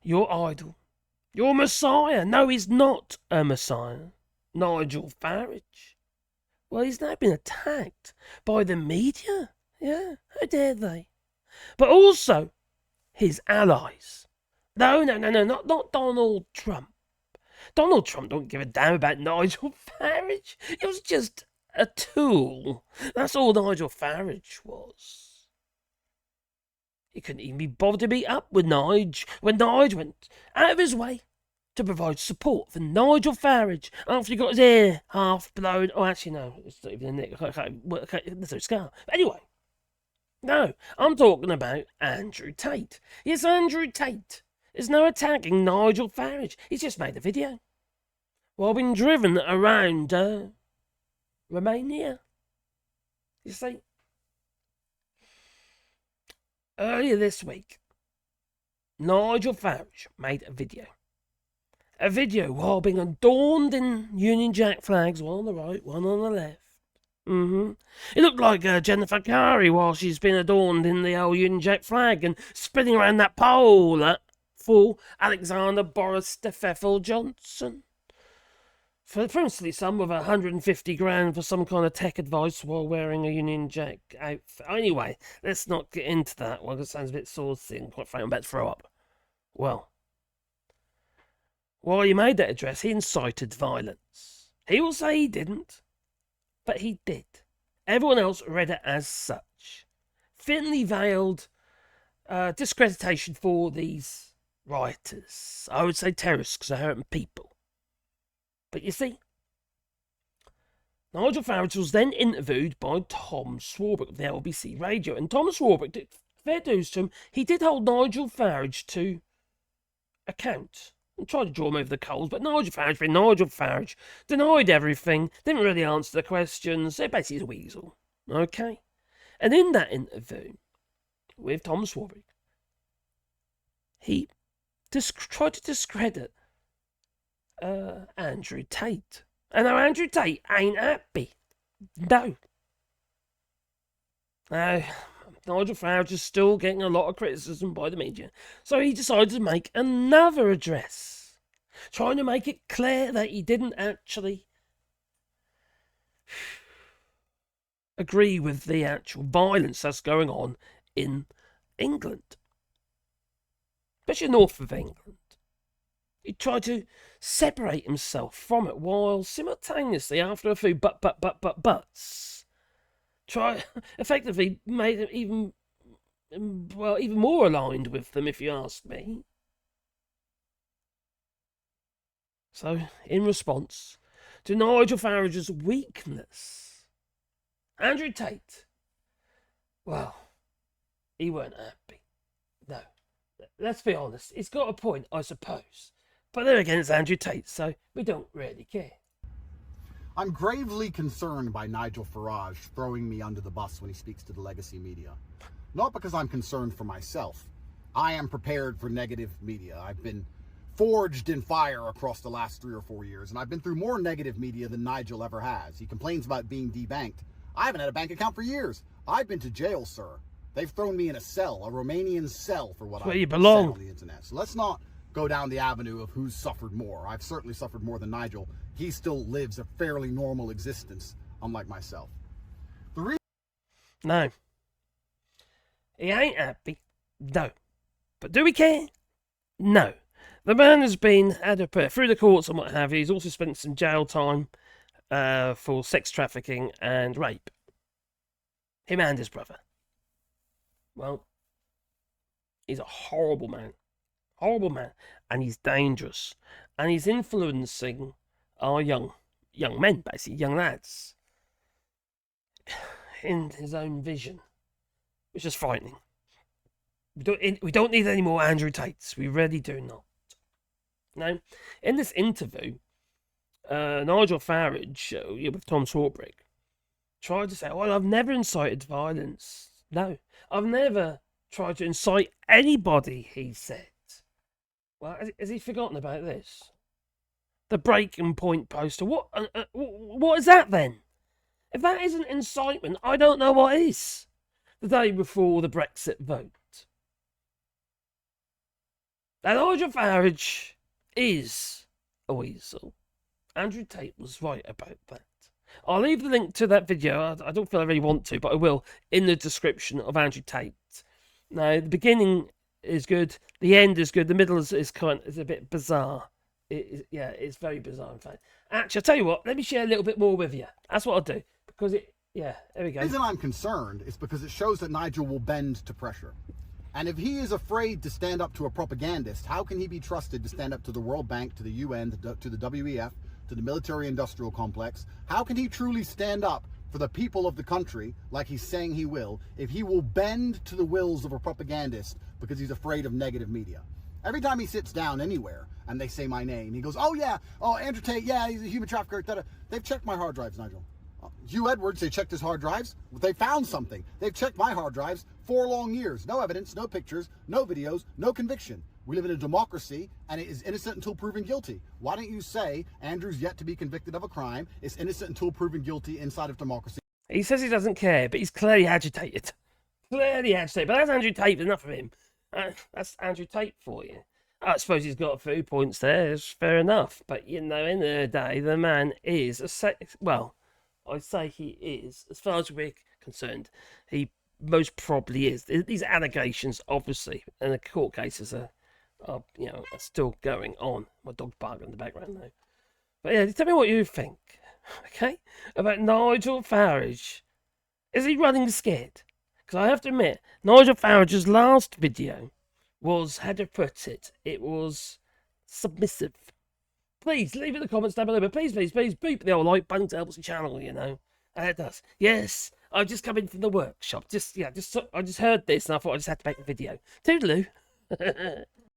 Your idol. Your messiah. No, he's not a messiah. Nigel Farage. Well, he's now been attacked by the media. Yeah, how dare they? But also his allies. No, not Donald Trump. Donald Trump don't give a damn about Nigel Farage. It was just a tool. That's all Nigel Farage was. He couldn't even be bothered to meet up with Nige when Nige went out of his way to provide support for Nigel Farage after he got his ear half blown. Oh, actually, no, it's not even a nick. Okay, that's a scar. But anyway, no, I'm talking about Andrew Tate. Yes, Andrew Tate is now attacking Nigel Farage. He's just made a video while being driven around Romania. You see, earlier this week, Nigel Farage made a video. A video while being adorned in Union Jack flags, one on the right, one on the left. It looked like Jennifer Carey while she's been adorned in the old Union Jack flag and spinning around that pole for Alexander Boris Steffel Johnson. For principally some with 150 grand for some kind of tech advice while wearing a Union Jack outfit. Anyway, let's not get into that one because it sounds a bit saucy and quite frankly I'm about to throw up. Well, while he made that address, he incited violence. He will say he didn't, but he did. Everyone else read it as such. Thinly veiled discreditation for these rioters. I would say terrorists because they're hurting people. But you see, Nigel Farage was then interviewed by Tom Swarbrick of the LBC radio, and Tom Swarbrick, fair dues to him, he did hold Nigel Farage to account and tried to draw him over the coals, but Nigel Farage denied everything, didn't really answer the questions, so basically he's a weasel. Okay? And in that interview with Tom Swarbrick, he tried to discredit Andrew Tate. And now Andrew Tate ain't happy. No. Nigel Farage is still getting a lot of criticism by the media, so he decided to make another address, trying to make it clear that he didn't actually agree with the actual violence that's going on in England, especially north of England. He tried to separate himself from it while simultaneously, after a few buts, effectively made it even more aligned with them, if you ask me. So, in response to Nigel Farage's weakness, Andrew Tate, well, he weren't happy. No, let's be honest, he's got a point, I suppose. But then again, it's Andrew Tate, so we don't really care. I'm gravely concerned by Nigel Farage throwing me under the bus when he speaks to the legacy media. Not because I'm concerned for myself. I am prepared for negative media. I've been forged in fire across the last 3 or 4 years, and I've been through more negative media than Nigel ever has. He complains about being debanked. I haven't had a bank account for years. I've been to jail, sir. They've thrown me in a cell, a Romanian cell, for what I've said on the internet. So let's not go down the avenue of who's suffered more. I've certainly suffered more than Nigel. He still lives a fairly normal existence, unlike myself. No. He ain't happy. No. But do we care? No. The man has been through the courts and what have you. He's also spent some jail time for sex trafficking and rape. Him and his brother. Well, he's a horrible man. Horrible man. And he's dangerous. And he's influencing our young men, basically, young lads, in his own vision, which is frightening. We don't need any more Andrew Tates. We really do not. Now, in this interview, Nigel Farage with Tom Swarbrick tried to say, well, I've never incited violence. No, I've never tried to incite anybody, he said. Well, has he forgotten about this? The breaking point poster. What is that then? If that isn't incitement, I don't know what is. The day before the Brexit vote. that Nigel Farage is a weasel. Andrew Tate was right about that. I'll leave the link to that video. I don't feel I really want to, but I will in the description of Andrew Tate. Now, the beginning is good, the end is good, the middle is a bit bizarre. It's very bizarre, in fact. Actually, I'll tell you what, let me share a little bit more with you. That's what I'll do, because there we go. The reason I'm concerned is because it shows that Nigel will bend to pressure. And if he is afraid to stand up to a propagandist, how can he be trusted to stand up to the World Bank, to the UN, to the WEF, to the military-industrial complex? How can he truly stand up for the people of the country like he's saying he will, if he will bend to the wills of a propagandist because he's afraid of negative media? Every time he sits down anywhere and they say my name, he goes, oh yeah, oh Andrew Tate, yeah, he's a human trafficker. They've checked my hard drives, Nigel. Hugh Edwards, they checked his hard drives. They found something. They've checked my hard drives 4 long years. No evidence, no pictures, no videos, no conviction. We live in a democracy, and it is innocent until proven guilty. Why don't you say Andrew's yet to be convicted of a crime, is innocent until proven guilty inside of democracy? He says he doesn't care, but he's clearly agitated. Clearly agitated. But that's Andrew Tate. Enough of him. That's Andrew Tate for you. I suppose he's got a few points there. It's fair enough. But, you know, in the day, the man is well, I say he is. As far as we're concerned, he most probably is. These allegations, obviously, and the court cases are still going on. My dog's barking in the background now. But yeah, tell me what you think, okay, about Nigel Farage. Is he running scared? Because I have to admit, Nigel Farage's last video was, how to put it, it was submissive. Please, leave it in the comments down below, but please, beep the old like button to help the channel, you know. And it does. Yes, I've just come in from the workshop. I just heard this and I thought I just had to make a video. Toodaloo.